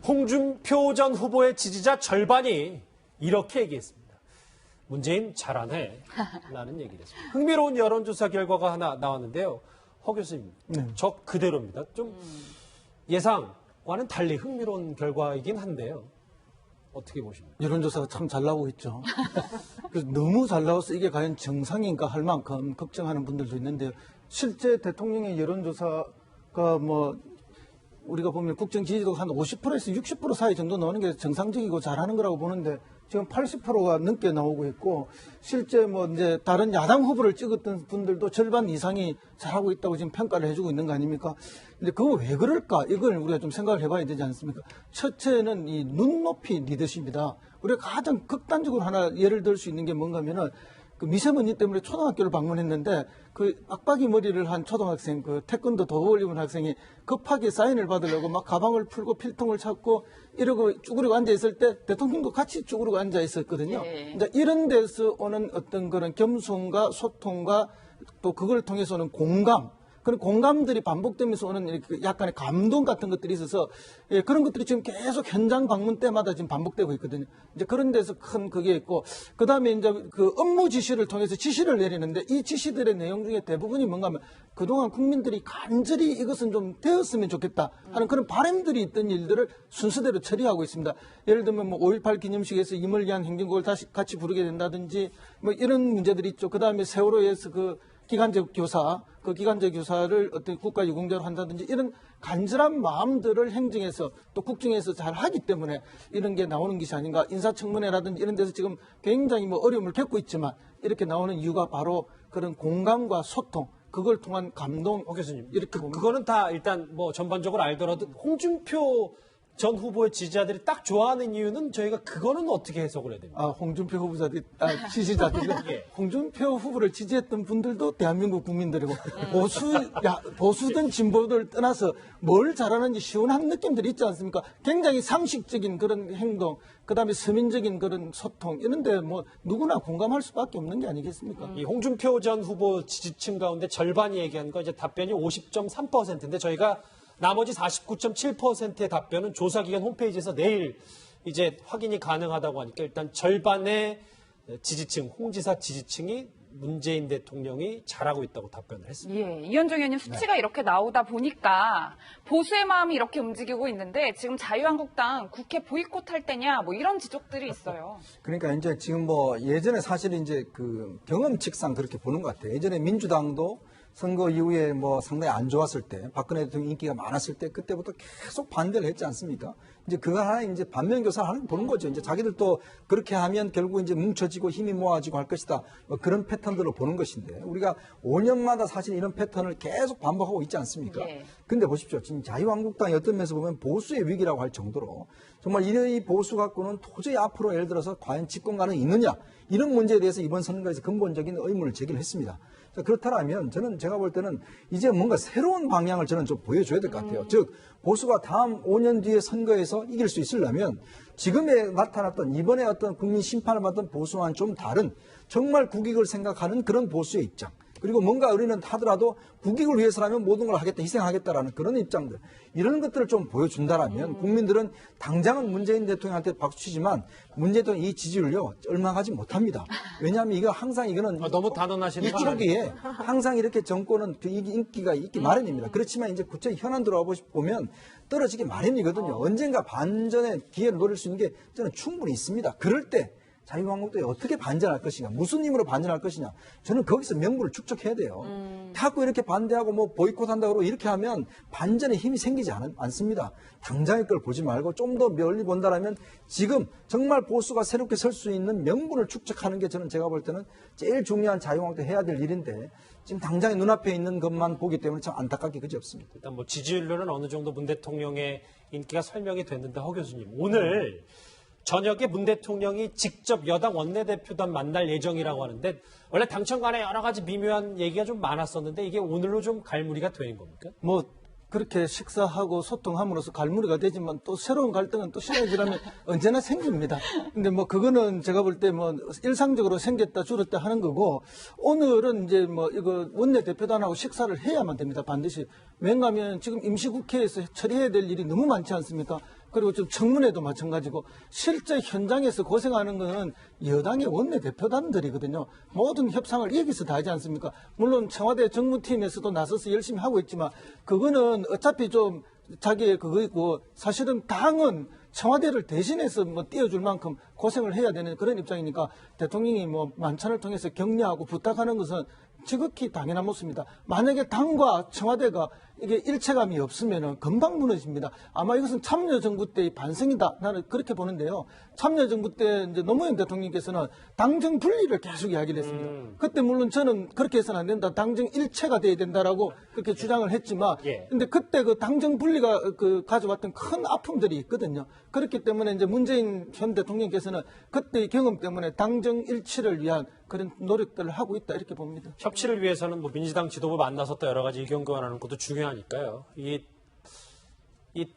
홍준표 전 후보의 지지자 절반이 이렇게 얘기했습니다. 문재인 잘하네 라는 얘기를 했습니다. 흥미로운 여론조사 결과가 하나 나왔는데요. 허 교수님, 저 그대로입니다. 좀 예상과는 달리 흥미로운 결과이긴 한데요. 어떻게 보십니까? 여론조사가 참 잘 나오고 있죠. 그래서 너무 잘 나와서 이게 과연 정상인가 할 만큼 걱정하는 분들도 있는데요. 실제 대통령의 여론조사가 뭐 우리가 보면 국정 지지도가 한 50%에서 60% 사이 정도 나오는 게 정상적이고 잘하는 거라고 보는데 지금 80%가 넘게 나오고 있고 실제 뭐 이제 다른 야당 후보를 찍었던 분들도 절반 이상이 잘하고 있다고 지금 평가를 해주고 있는 거 아닙니까? 근데 그거 왜 그럴까? 이걸 우리가 좀 생각을 해봐야 되지 않습니까? 첫째는 이 눈높이 리더십이다. 우리가 가장 극단적으로 하나 예를 들 수 있는 게 뭔가 하면은 그 미세먼지 때문에 초등학교를 방문했는데 그 빡빡이 머리를 한 초등학생, 그 태권도 도복을 입은 학생이 급하게 사인을 받으려고 막 가방을 풀고 필통을 찾고 이러고 쭈그리고 앉아 있을 때 대통령도 같이 쭈그리고 앉아 있었거든요. 네. 이제 이런 데서 오는 어떤 그런 겸손과 소통과 또 그걸 통해서 오는 공감, 그런 공감들이 반복되면서 오는 이렇게 약간의 감동 같은 것들이 있어서 예, 그런 것들이 지금 계속 현장 방문 때마다 지금 반복되고 있거든요. 이제 그런 데서 큰 그게 있고 그 다음에 이제 그 업무 지시를 통해서 지시를 내리는데 이 지시들의 내용 중에 대부분이 뭔가 하면 그동안 국민들이 간절히 이것은 좀 되었으면 좋겠다 하는 그런 바람들이 있던 일들을 순서대로 처리하고 있습니다. 예를 들면 뭐 5.18 기념식에서 임을 위한 행진곡을 다시 같이 부르게 된다든지 뭐 이런 문제들이 있죠. 그 다음에 세월호에서 그 기간제 교사, 그 기간제 교사를 어떤 국가 유공자로 한다든지 이런 간절한 마음들을 행정에서 또 국정에서 잘 하기 때문에 이런 게 나오는 것이 아닌가. 인사청문회라든지 이런 데서 지금 굉장히 뭐 어려움을 겪고 있지만 이렇게 나오는 이유가 바로 그런 공감과 소통, 그걸 통한 감동. 교수님, 이렇게 그거는 다 일단 뭐 전반적으로 알더라도 홍준표 전 후보의 지지자들이 딱 좋아하는 이유는 저희가 그거는 어떻게 해석을 해야 됩니까? 홍준표 후보자들, 지지자들. 예. 홍준표 후보를 지지했던 분들도 대한민국 국민들이고, 보수든 진보들 떠나서 뭘 잘하는지 시원한 느낌들이 있지 않습니까? 굉장히 상식적인 그런 행동, 그 다음에 서민적인 그런 소통, 이런데 뭐 누구나 공감할 수밖에 없는 게 아니겠습니까? 이 홍준표 전 후보 지지층 가운데 절반이 얘기한 거 이제 답변이 50.3%인데 저희가 나머지 49.7%의 답변은 조사기관 홈페이지에서 내일 이제 확인이 가능하다고 하니까 일단 절반의 지지층, 홍지사 지지층이 문재인 대통령이 잘하고 있다고 답변을 했습니다. 예, 이현정 의원님 수치가 이렇게 나오다 보니까 보수의 마음이 이렇게 움직이고 있는데 지금 자유한국당 국회 보이콧할 때냐 뭐 이런 지적들이 있어요. 그러니까 이제 지금 뭐 예전에 사실 이제 그 경험칙상 그렇게 보는 것 같아요. 예전에 민주당도 선거 이후에 뭐 상당히 안 좋았을 때, 박근혜 대통령 인기가 많았을 때 그때부터 계속 반대를 했지 않습니까? 이제 그거 하나 이제 반면교사를 하는 보는 거죠. 이제 자기들도 그렇게 하면 결국 이제 뭉쳐지고 힘이 모아지고 할 것이다. 뭐 그런 패턴들로 보는 것인데 우리가 5년마다 사실 이런 패턴을 계속 반복하고 있지 않습니까? 예. 근데 보십시오. 지금 자유한국당이 어떤 면에서 보면 보수의 위기라고 할 정도로 정말 이 보수 갖고는 도저히 앞으로 예를 들어서 과연 집권 가능이 있느냐 이런 문제에 대해서 이번 선거에서 근본적인 의문을 제기를 했습니다. 자, 그렇다면 제가 볼 때는 이제 뭔가 새로운 방향을 저는 좀 보여줘야 될 것 같아요. 즉 보수가 다음 5년 뒤에 선거에서 이길 수 있으려면 지금에 나타났던 이번에 어떤 국민 심판을 받던 보수와는 좀 다른 정말 국익을 생각하는 그런 보수의 입장. 그리고 뭔가 우리는 하더라도 국익을 위해서라면 모든 걸 하겠다, 희생하겠다라는 그런 입장들. 이런 것들을 좀 보여준다라면 국민들은 당장은 문재인 대통령한테 박수치지만 문재인 대통령 이 지지율요, 얼마 가지 못합니다. 왜냐하면 이거 항상 이거는 너무 단언하시는 이 거 초기에 항상 이렇게 정권은 그 인기가 있기 마련입니다. 그렇지만 이제 구체 현안 들어와 보면 떨어지기 마련이거든요. 언젠가 반전의 기회를 노릴 수 있는 게 저는 충분히 있습니다. 그럴 때 자유한국당이 어떻게 반전할 것이냐, 무슨 힘으로 반전할 것이냐, 저는 거기서 명분을 축적해야 돼요. 자꾸 이렇게 반대하고 뭐 보이콧한다고 그러고 이렇게 하면 반전의 힘이 생기지 않습니다. 당장의 걸 보지 말고 좀 더 멀리 본다라면 지금 정말 보수가 새롭게 설 수 있는 명분을 축적하는 게 저는 제가 볼 때는 제일 중요한 자유한국당이 해야 될 일인데 지금 당장에 눈앞에 있는 것만 보기 때문에 참 안타깝게 그지없습니다. 일단 뭐 지지율로는 어느 정도 문 대통령의 인기가 설명이 됐는데 허 교수님 오늘 저녁에 문 대통령이 직접 여당 원내대표단 만날 예정이라고 하는데 원래 당청 간에 여러 가지 미묘한 얘기가 좀 많았었는데 이게 오늘로 좀 갈무리가 되는 겁니까? 뭐 그렇게 식사하고 소통함으로써 갈무리가 되지만 또 새로운 갈등은 또 시간이 지나면 언제나 생깁니다. 근데 뭐 그거는 제가 볼 때 뭐 일상적으로 생겼다 줄었다 하는 거고 오늘은 이제 뭐 이거 원내대표단하고 식사를 해야만 됩니다. 반드시. 왜냐하면 지금 임시국회에서 처리해야 될 일이 너무 많지 않습니까? 그리고 좀 청문회도 마찬가지고 실제 현장에서 고생하는 거는 여당의 원내대표단들이거든요. 모든 협상을 여기서 다 하지 않습니까? 물론 청와대 정무팀에서도 나서서 열심히 하고 있지만 그거는 어차피 좀 자기의 그거이고 사실은 당은 청와대를 대신해서 뭐 띄워줄 만큼 고생을 해야 되는 그런 입장이니까 대통령이 뭐 만찬을 통해서 격려하고 부탁하는 것은 지극히 당연한 모습입니다. 만약에 당과 청와대가 이게 일체감이 없으면 금방 무너집니다. 아마 이것은 참여정부 때의 반성이다. 나는 그렇게 보는데요. 참여정부 때 이제 노무현 대통령께서는 당정 분리를 계속 이야기를 했습니다. 그때 물론 저는 그렇게 해서는 안 된다. 당정 일체가 돼야 된다라고 그렇게 주장을 했지만, 근데 그때 그 당정 분리가 그 가져왔던 큰 아픔들이 있거든요. 그렇기 때문에 이제 문재인 현 대통령께서는 그때의 경험 때문에 당정 일치를 위한 그런 노력들을 하고 있다 이렇게 봅니다. 협치를 위해서는 뭐 민주당 지도부 만나서 또 여러 가지 의견 교환하는 것도 중요하니까요. 이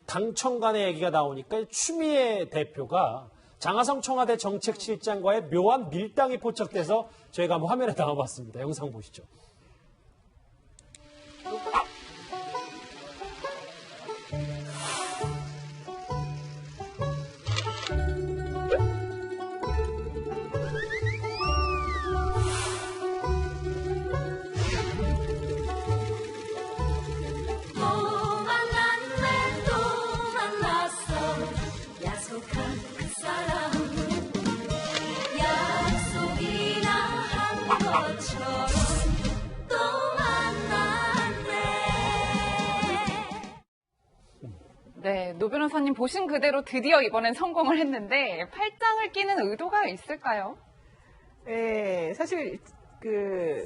당청 간의 얘기가 나오니까 추미애 대표가 장하성 청와대 정책실장과의 묘한 밀당이 포착돼서 저희가 한번 화면에 담아봤습니다. 영상 보시죠. 네, 노 변호사님 보신 그대로 드디어 이번엔 성공을 했는데 팔짱을 끼는 의도가 있을까요? 네, 사실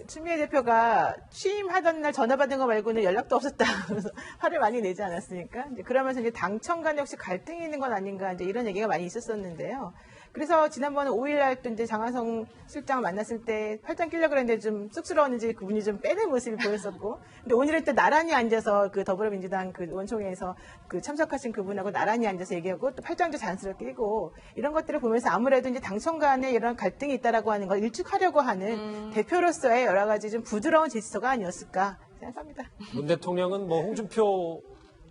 추미애 대표가 취임하던 날 전화 받은 거 말고는 연락도 없었다. 그래서 화를 많이 내지 않았습니까? 이제 그러면서 이제 당청 간에 혹시 갈등이 있는 건 아닌가 이제 이런 얘기가 많이 있었었는데요. 그래서 지난번에 5일날 또 이제 장하성 실장을 만났을 때 팔짱 끼려고 그랬는데 좀 쑥스러웠는지 그분이 좀 빼는 모습이 보였었고. 근데 오늘은 또 나란히 앉아서 그 더불어민주당 그 원총회에서 그 참석하신 그분하고 나란히 앉아서 얘기하고 또 팔짱도 자연스럽게 끼고 이런 것들을 보면서 아무래도 이제 당청 간에 이런 갈등이 있다라고 하는 걸 일축하려고 하는 대표로서의 여러 가지 좀 부드러운 제스처가 아니었을까 생각합니다. 문 대통령은 뭐 홍준표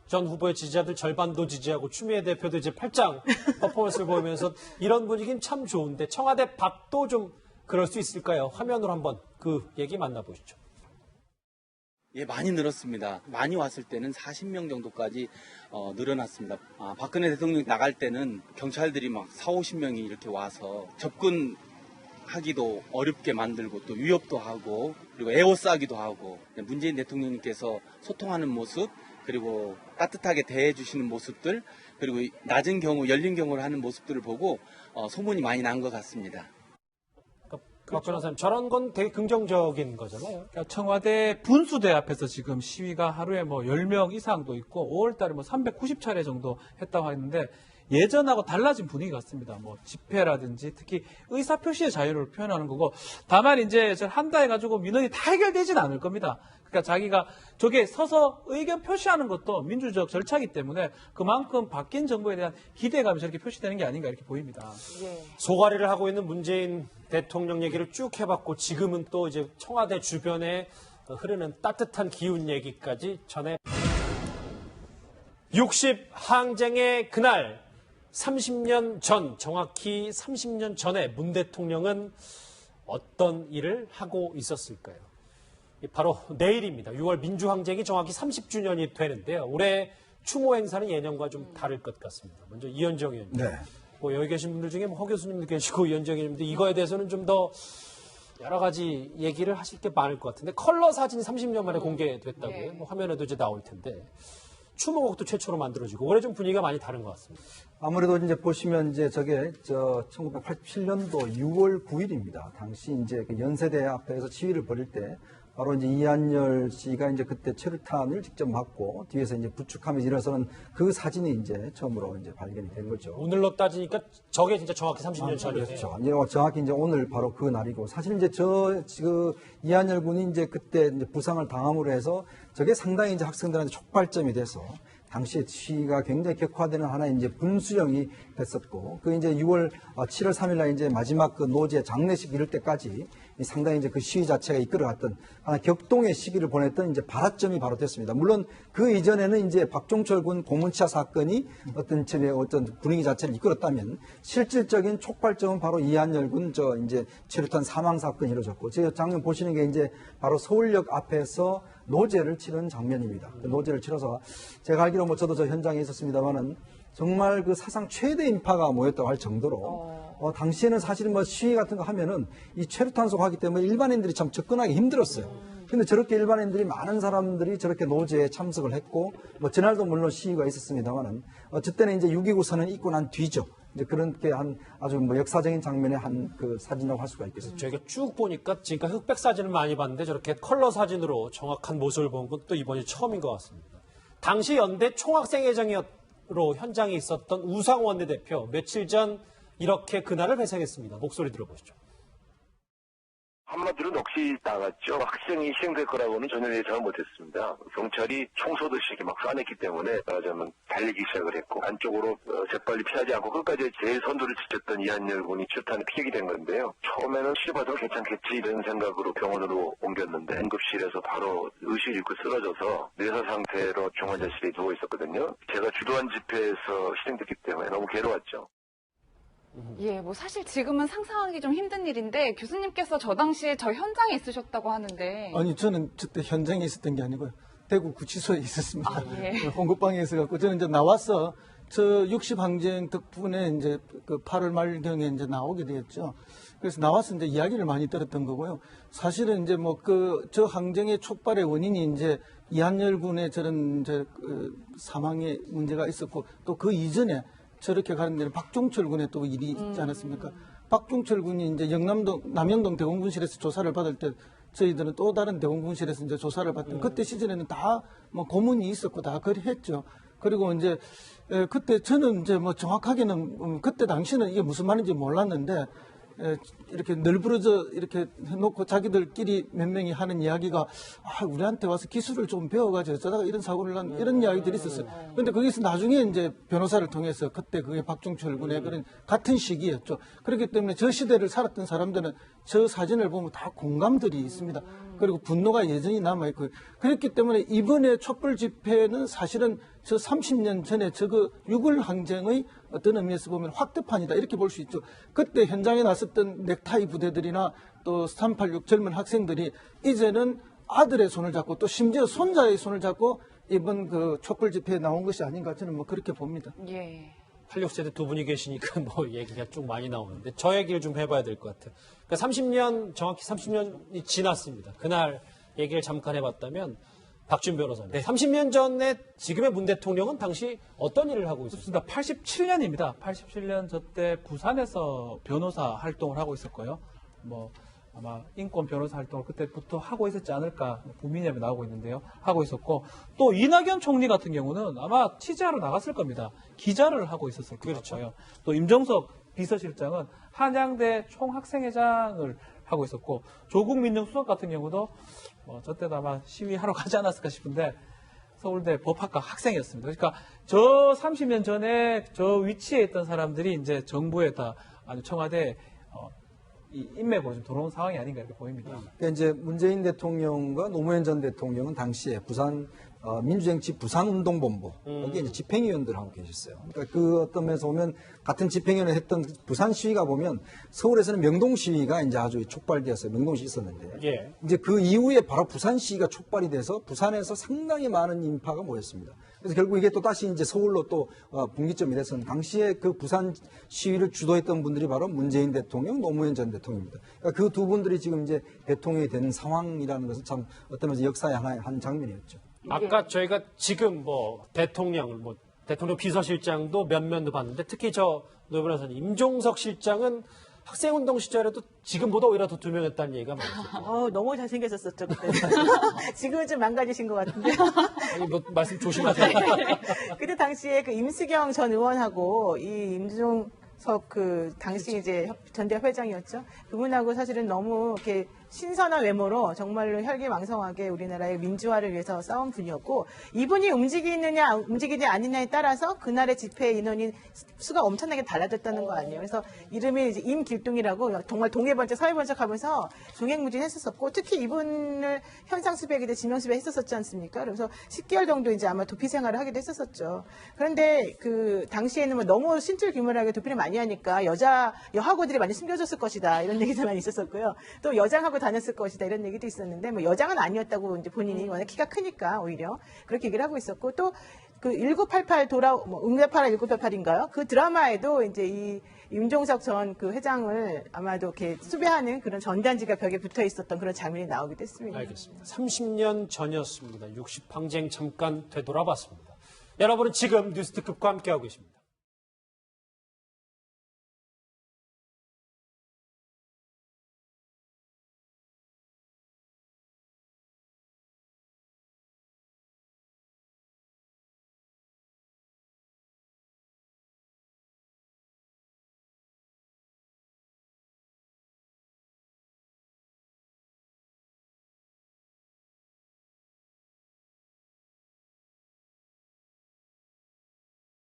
전 후보의 지지자들 절반도 지지하고 추미애 대표도 이제 팔짱 퍼포먼스를 보이면서 이런 분위기는 참 좋은데 청와대 밖도 좀 그럴 수 있을까요? 화면으로 한번 그 얘기 만나보시죠. 예, 많이 늘었습니다. 많이 왔을 때는 40명 정도까지 늘어났습니다. 박근혜 대통령이 나갈 때는 경찰들이 막 40~50명이 이렇게 와서 접근하기도 어렵게 만들고 또 위협도 하고 그리고 에워싸기도 하고 문재인 대통령님께서 소통하는 모습 그리고 따뜻하게 대해주시는 모습들 그리고 낮은 경우 열린 경우를 하는 모습들을 보고 소문이 많이 난 것 같습니다. 박 변호사님, 저런 건 되게 긍정적인 거잖아요. 그러니까 청와대 분수대 앞에서 지금 시위가 하루에 뭐 10명 이상도 있고 5월달에 뭐 390차례 정도 했다고 하는데 예전하고 달라진 분위기 같습니다. 뭐 집회라든지 특히 의사표시의 자유를 표현하는 거고 다만 이제 한다 해가지고 민원이 다 해결되진 않을 겁니다. 그러니까 자기가 저게 서서 의견 표시하는 것도 민주적 절차이기 때문에 그만큼 바뀐 정부에 대한 기대감이 저렇게 표시되는 게 아닌가 이렇게 보입니다. 예. 소가리를 하고 있는 문재인 대통령 얘기를 쭉 해봤고 지금은 또 이제 청와대 주변에 흐르는 따뜻한 기운 얘기까지 전해 60 항쟁의 그날 30년 전, 정확히 30년 전에 문 대통령은 어떤 일을 하고 있었을까요? 바로 내일입니다. 6월 민주항쟁이 정확히 30주년이 되는데요. 올해 추모 행사는 예년과 좀 다를 것 같습니다. 먼저 이현정 의원님. 네. 뭐 여기 계신 분들 중에 허 교수님도 계시고 이현정 의원님도 이거에 대해서는 좀 더 여러 가지 얘기를 하실 게 많을 것 같은데 컬러 사진이 30년 만에 공개됐다고요. 네. 뭐 화면에도 이제 나올 텐데 추모곡도 최초로 만들어지고 올해 좀 분위기가 많이 다른 것 같습니다. 아무래도 이제 보시면 이제 저게 1987년도 6월 9일입니다. 당시 이제 그 연세대 앞에서 시위를 벌일 때 바로 이제 이한열 씨가 이제 그때 최루탄을 직접 맞고 뒤에서 이제 부축하면서 일어서는 그 사진이 이제 처음으로 이제 발견이 된 거죠. 오늘로 따지니까 저게 진짜 정확히 30년 전이에요. 그렇죠. 이제 정확히 이제 오늘 바로 그 날이고 사실 이제 그 이한열 군이 이제 그때 이제 부상을 당함으로 해서 저게 상당히 이제 학생들한테 촉발점이 돼서 당시에 시위가 굉장히 격화되는 하나의 이제 분수령이 됐었고 그 이제 7월 3일 날 이제 마지막 그 노제 장례식 이럴 때까지 상당히 이제 그 시위 자체가 이끌어갔던 하나 격동의 시기를 보냈던 이제 발화점이 바로 됐습니다. 물론 그 이전에는 이제 박종철 군 고문치사 사건이 어떤 분위기 자체를 이끌었다면 실질적인 촉발점은 바로 이한열 군 이제 최루탄 사망 사건이 이루어졌고, 제가 장면 보시는 게 이제 바로 서울역 앞에서 노제를 치른 장면입니다. 그 노제를 치러서 제가 알기로 뭐 저도 저 현장에 있었습니다만은 정말 그 사상 최대 인파가 모였다고 할 정도로 당시에는 사실은 뭐 시위 같은 거 하면은 이 최루탄소 하기 때문에 일반인들이 참 접근하기 힘들었어요. 근데 저렇게 일반인들이 많은 사람들이 저렇게 노제에 참석을 했고, 뭐 전날도 물론 시위가 있었습니다만은 어쨌든 이제 6.29 선언이 있고 난 뒤죠. 이제 그렇게 한 아주 뭐 역사적인 장면의 한 그 사진이라고 할 수가 있겠습니다. 저희가 쭉 보니까 지금까지 흑백 사진을 많이 봤는데 저렇게 컬러 사진으로 정확한 모습을 본 건 또 이번이 처음인 것 같습니다. 당시 연대 총학생회장으로 현장에 있었던 우상 원내대표, 며칠 전 이렇게 그날을 회상했습니다. 목소리 들어보시죠. 한마디로 넋이 나갔죠. 학생이 희생될 거라고는 전혀 예상을 못했습니다. 경찰이 총 쏘듯이 막 쏴냈기 때문에 저는 달리기 시작을 했고, 안쪽으로 재빨리 피하지 않고 끝까지 제일 선두를 지켰던 이한열 군이 출탄에 피격이 된 건데요. 처음에는 치료받으면 괜찮겠지 이런 생각으로 병원으로 옮겼는데 응급실에서 바로 의식을 잃고 쓰러져서 뇌사 상태로 중환자실에 누워 있었거든요. 제가 주도한 집회에서 희생됐기 때문에 너무 괴로웠죠. 예, 뭐 사실 지금은 상상하기 좀 힘든 일인데 교수님께서 저 당시에 저 현장에 있으셨다고 하는데. 아니, 저는 그때 현장에 있었던 게 아니고요. 대구 구치소에 있었습니다. 아, 예. 홍급방에 있어갖고 저는 이제 나와서 저 60항쟁 덕분에 이제 그 8월 말경에 이제 나오게 되었죠. 그래서 나와서 이제 이야기를 많이 들었던 거고요. 사실은 이제 뭐 저 항쟁의 촉발의 원인이 이제 이한열 군의 저런 이제 사망의 문제가 있었고, 또 그 이전에 저렇게 가는 데는 박종철 군의 또 일이 있지 않았습니까? 박종철 군이 이제 남영동 대공분실에서 조사를 받을 때 저희들은 또 다른 대공분실에서 이제 조사를 받던 그때 시즌에는 다 뭐 고문이 있었고 다 그랬죠. 그리고 이제 그때 저는 이제 뭐 정확하게는 그때 당시는 이게 무슨 말인지 몰랐는데 이렇게 널브러져 이렇게 해놓고 자기들끼리 몇 명이 하는 이야기가 우리한테 와서 기술을 좀 배워가지고 어쩌다가 이런 사고를 난 이런 이야기들이 있었어요. 그런데 거기서 나중에 이제 변호사를 통해서 그때 그게 박종철 군의 그런 같은 시기였죠. 그렇기 때문에 저 시대를 살았던 사람들은 저 사진을 보면 다 공감들이 있습니다. 그리고 분노가 여전히 남아있고, 그렇기 때문에 이번에 촛불 집회는 사실은 저 30년 전에 저거 6.1 항쟁의 어떤 의미에서 보면 확대판이다 이렇게 볼 수 있죠. 그때 현장에 나섰던 넥타이 부대들이나 또 386 젊은 학생들이 이제는 아들의 손을 잡고 또 심지어 손자의 손을 잡고 이번 그 촛불 집회에 나온 것이 아닌가 저는 뭐 그렇게 봅니다. 예. 86세대 두 분이 계시니까 뭐 얘기가 쭉 많이 나오는데 저 얘기를 좀 해봐야 될 것 같아요. 그러니까 30년, 정확히 30년이 지났습니다. 그날 얘기를 잠깐 해봤다면 박준 변호사님. 30년 전에 지금의 문 대통령은 당시 어떤 일을 하고 있었습니까? 87년입니다. 87년 저때 부산에서 변호사 활동을 하고 있었고요. 뭐 아마 인권 변호사 활동을 그때부터 하고 있었지 않을까, 국민의힘에 나오고 있는데요. 하고 있었고, 또 이낙연 총리 같은 경우는 아마 취재하러 나갔을 겁니다. 기자를 하고 있었을 거고요. 그렇죠. 또 임정석 비서실장은 한양대 총학생회장을 하고 있었고, 조국 민정수석 같은 경우도 저때도 아마 시위하러 가지 않았을까 싶은데 서울대 법학과 학생이었습니다. 그러니까 저 30년 전에 저 위치에 있던 사람들이 이제 정부에 다 아니 청와대 이 인맥으로 좀 들어온 상황이 아닌가 이렇게 보입니다. 그러니까 이제 문재인 대통령과 노무현 전 대통령은 당시에 부산 민주정치 부산운동본부 여기 이제 집행위원들하고 계셨어요. 그러니까 그 어떤 면에서 보면 같은 집행위원을 했던 부산 시위가 보면 서울에서는 명동 시위가 이제 아주 촉발되었어요. 명동 시위 있었는데 예. 이제 그 이후에 바로 부산 시위가 촉발이 돼서 부산에서 상당히 많은 인파가 모였습니다. 그래서 결국 이게 또 다시 이제 서울로 또 분기점이 돼서 당시에 그 부산 시위를 주도했던 분들이 바로 문재인 대통령, 노무현 전 대통령입니다. 그러니까 그 두 분들이 지금 이제 대통령이 되는 상황이라는 것은 참 어떤 면에서 역사의 하나의 한 장면이었죠. 아까 저희가 지금 뭐 대통령 비서실장도 몇몇도 봤는데 특히 저 노 변호사님 임종석 실장은 학생운동 시절에도 지금보다 오히려 더 투명했다는 얘기가 많죠. 너무 잘생겼었죠, 그때. 지금은 좀 망가지신 것 같은데. 아니, 뭐, 말씀 조심하세요. 그때 당시에 그 임수경 전 의원하고 이 임종석 그 당시 이제 전대 회장이었죠. 그분하고 사실은 너무 이렇게 신선한 외모로 정말로 혈기왕성하게 우리나라의 민주화를 위해서 싸운 분이었고 이분이 움직이지 않느냐에 따라서 그날의 집회 인원이 수가 엄청나게 달라졌다는 거 아니에요. 그래서 이름이 이제 임길동이라고 정말 동해번쩍 서해번쩍하면서 종횡무진했었었고 특히 이분을 현상수배하기도 지명수배했었었지 않습니까? 그래서 10개월 정도 이제 아마 도피 생활을 하기도 했었었죠. 그런데 그 당시에는 뭐 너무 신줄귀물하게 도피를 많이 하니까 여하고들이 많이 숨겨졌을 것이다 이런 얘기도 많이 있었었고요. 또 여장하고 다녔을 것이다 이런 얘기도 있었는데 뭐 여장은 아니었다고 이제 본인이 워낙 키가 크니까 오히려 그렇게 얘기를 하고 있었고 또 그 1988 응답하라 1988인가요? 그 드라마에도 이제 이 윤종석 전 그 회장을 아마도 이렇게 수배하는 그런 전단지가 벽에 붙어 있었던 그런 장면이 나오기도 했습니다. 알겠습니다. 30년 전이었습니다. 60항쟁 잠깐 되돌아봤습니다. 여러분은 지금 뉴스특급과 함께하고 계십니다.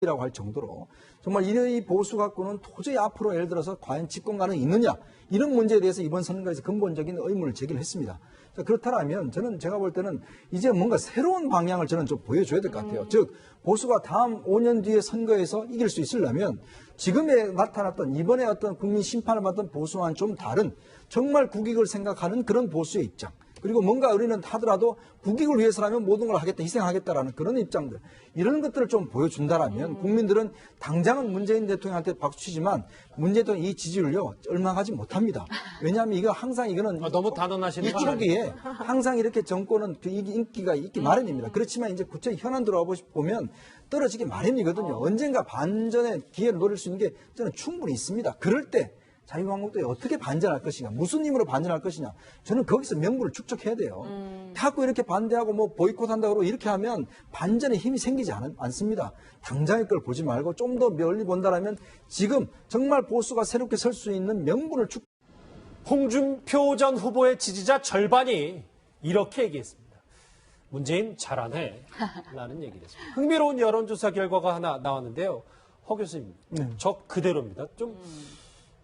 라고 할 정도로 정말 이 보수 갖고는 도저히 앞으로 예를 들어서 과연 집권 가능이 있느냐 이런 문제에 대해서 이번 선거에서 근본적인 의문을 제기를 했습니다. 그렇다면 제가 볼 때는 이제 뭔가 새로운 방향을 저는 좀 보여줘야 될 것 같아요. 즉 보수가 다음 5년 뒤에 선거에서 이길 수 있으려면 지금에 나타났던 이번에 어떤 국민 심판을 받던 보수와는 좀 다른 정말 국익을 생각하는 그런 보수의 입장. 그리고 뭔가 우리는 하더라도 국익을 위해서라면 모든 걸 하겠다, 희생하겠다라는 그런 입장들. 이런 것들을 좀 보여준다라면 국민들은 당장은 문재인 대통령한테 박수치지만 문재인 대통령 이 지지율요, 얼마 가지 못합니다. 왜냐하면 이거 항상 이거는 너무 단언하시는 거 초기에 항상 이렇게 정권은 그 인기가 있기 마련입니다. 그렇지만 이제 구체 현안 들어와 보면 떨어지기 마련이거든요. 언젠가 반전의 기회를 노릴 수 있는 게 저는 충분히 있습니다. 그럴 때 자유한국당이 어떻게 반전할 것이냐, 무슨 힘으로 반전할 것이냐, 저는 거기서 명분을 축적해야 돼요. 자꾸 이렇게 반대하고 뭐 보이콧한다고 이렇게 하면 반전의 힘이 생기지 않습니다. 당장의 걸 보지 말고 좀 더 멀리 본다라면 지금 정말 보수가 새롭게 설 수 있는 명분을 홍준표 전 후보의 지지자 절반이 이렇게 얘기했습니다. 문재인 잘하네 라는 얘기를 했습니다. 흥미로운 여론조사 결과가 하나 나왔는데요. 허 교수님, 저 그대로입니다. 좀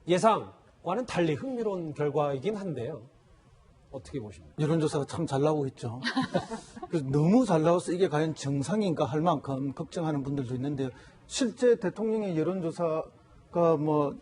예상과는 달리 흥미로운 결과이긴 한데요. 어떻게 보십니까? 여론조사가 참 잘 나오고 있죠. 그래서 너무 잘 나와서 이게 과연 정상인가 할 만큼 걱정하는 분들도 있는데요. 실제 대통령의 여론조사가 뭐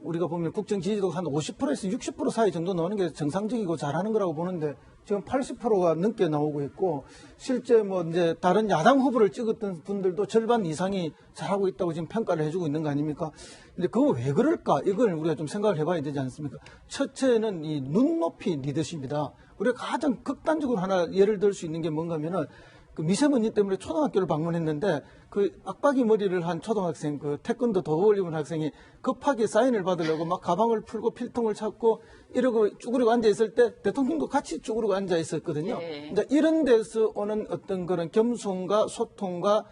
우리가 보면 국정 지지도가 한 50%에서 60% 사이 정도 나오는 게 정상적이고 잘하는 거라고 보는데 지금 80%가 넘게 나오고 있고 실제 뭐 이제 다른 야당 후보를 찍었던 분들도 절반 이상이 잘하고 있다고 지금 평가를 해주고 있는 거 아닙니까? 근데 그거 왜 그럴까? 이걸 우리가 좀 생각을 해봐야 되지 않습니까? 첫째는 이 눈높이 리더십이다. 우리가 가장 극단적으로 하나 예를 들 수 있는 게 뭔가 하면은 그 미세먼지 때문에 초등학교를 방문했는데 그 빡빡이 머리를 한 초등학생, 그 태권도 도복을 입은 학생이 급하게 사인을 받으려고 막 가방을 풀고 필통을 찾고 이러고 쭈그리고 앉아 있을 때 대통령도 같이 쭈그리고 앉아 있었거든요. 네. 이제 이런 데서 오는 어떤 그런 겸손과 소통과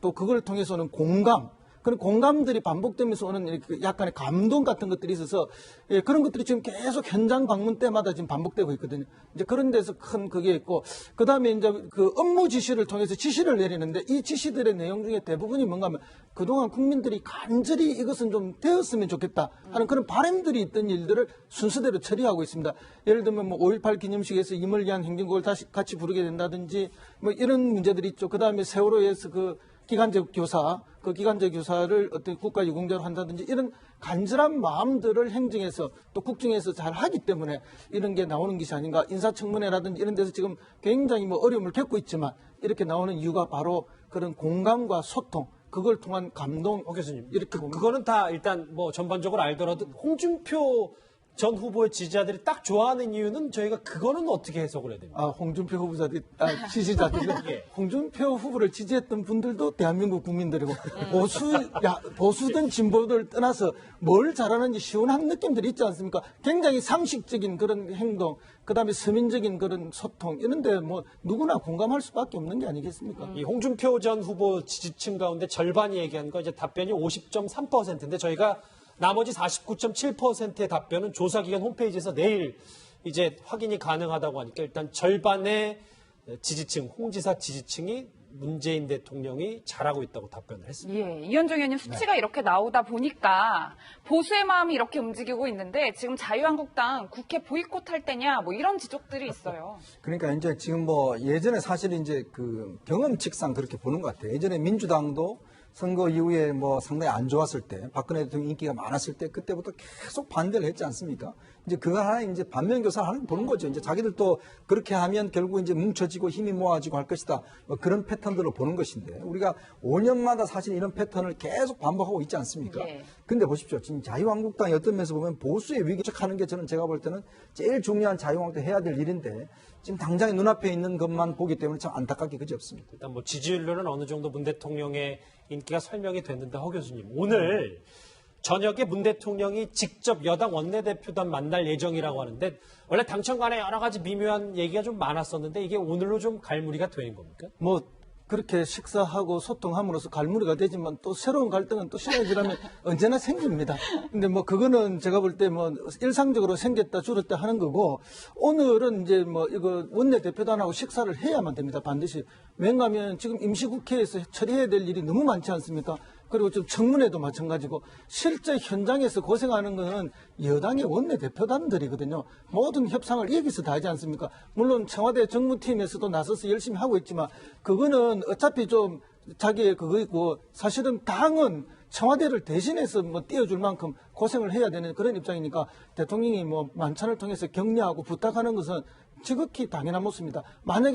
또 그걸 통해서 오는 공감, 그런 공감들이 반복되면서 오는 이렇게 약간의 감동 같은 것들이 있어서 예, 그런 것들이 지금 계속 현장 방문 때마다 지금 반복되고 있거든요. 이제 그런 데서 큰 그게 있고 그다음에 이제 그 업무 지시를 통해서 지시를 내리는데 이 지시들의 내용 중에 대부분이 뭔가 하면 그동안 국민들이 간절히 이것은 좀 되었으면 좋겠다 하는 그런 바람들이 있던 일들을 순서대로 처리하고 있습니다. 예를 들면 뭐 5.18 기념식에서 임을 위한 행진곡을 다시 같이 부르게 된다든지 뭐 이런 문제들이 있죠. 그다음에 세월호에서 그 기간제 교사, 그 기간제 교사를 어떤 국가 유공자로 한다든지 이런 간절한 마음들을 행정에서 또 국정에서 잘 하기 때문에 이런 게 나오는 것이 아닌가. 인사청문회라든지 이런 데서 지금 굉장히 뭐 어려움을 겪고 있지만 이렇게 나오는 이유가 바로 그런 공감과 소통, 그걸 통한 감동. 허 교수님, 이렇게 봅니다. 그거는 다 일단 뭐 전반적으로 알더라도 홍준표 전 후보의 지지자들이 딱 좋아하는 이유는 저희가 그거는 어떻게 해석을 해야 됩니까? 홍준표 후보자들, 지지자들. 예. 홍준표 후보를 지지했던 분들도 대한민국 국민들이고, 보수든 진보들 떠나서 뭘 잘하는지 시원한 느낌들이 있지 않습니까? 굉장히 상식적인 그런 행동, 그 다음에 서민적인 그런 소통, 이런데 뭐 누구나 공감할 수밖에 없는 게 아니겠습니까? 이 홍준표 전 후보 지지층 가운데 절반이 얘기한 거 이제 답변이 50.3%인데 저희가 나머지 49.7%의 답변은 조사기관 홈페이지에서 내일 이제 확인이 가능하다고 하니까 일단 절반의 지지층, 홍지사 지지층이 문재인 대통령이 잘하고 있다고 답변을 했습니다. 예, 이현정 의원님 수치가 이렇게 나오다 보니까 보수의 마음이 이렇게 움직이고 있는데 지금 자유한국당 국회 보이콧할 때냐 뭐 이런 지적들이 있어요. 그러니까 이제 지금 뭐 예전에 사실 이제 그 경험칙상 그렇게 보는 것 같아요. 예전에 민주당도 선거 이후에 뭐 상당히 안 좋았을 때, 박근혜 대통령 인기가 많았을 때, 그때부터 계속 반대를 했지 않습니까? 이제 그거 하나 이제 반면 교사를 하는 보는 거죠. 이제 자기들도 그렇게 하면 결국 이제 뭉쳐지고 힘이 모아지고 할 것이다. 뭐 그런 패턴들로 보는 것인데, 우리가 5년마다 사실 이런 패턴을 계속 반복하고 있지 않습니까? 예. 근데 보십시오. 지금 자유한국당이 어떤 면에서 보면 보수의 위기 하는 게 저는 제가 볼 때는 제일 중요한 자유한국당 해야 될 일인데, 지금 당장에 눈앞에 있는 것만 보기 때문에 참 안타깝게 그지없습니다. 일단 뭐 지지율로는 어느 정도 문 대통령의 인기가 설명이 됐는데 허 교수님 오늘 저녁에 문 대통령이 직접 여당 원내대표단 만날 예정이라고 하는데 원래 당청 간에 여러 가지 미묘한 얘기가 좀 많았었는데 이게 오늘로 좀 갈무리가 되는 겁니까? 뭐 그렇게 식사하고 소통함으로써 갈무리가 되지만 또 새로운 갈등은 또 시간이 지나면 언제나 생깁니다. 근데 뭐 그거는 제가 볼 때 뭐 일상적으로 생겼다 줄었다 하는 거고 오늘은 이제 뭐 이거 원내대표단하고 식사를 해야만 됩니다. 반드시. 왜냐하면 지금 임시국회에서 처리해야 될 일이 너무 많지 않습니까? 그리고 좀 청문회도 마찬가지고 실제 현장에서 고생하는 거는 여당의 원내대표단들이거든요. 모든 협상을 여기서 다 하지 않습니까? 물론 청와대 정무팀에서도 나서서 열심히 하고 있지만 그거는 어차피 좀 자기의 그거 있고 사실은 당은 청와대를 대신해서 뭐 띄워줄 만큼 고생을 해야 되는 그런 입장이니까 대통령이 뭐 만찬을 통해서 격려하고 부탁하는 것은 지극히 당연한 모습입니다. 만약에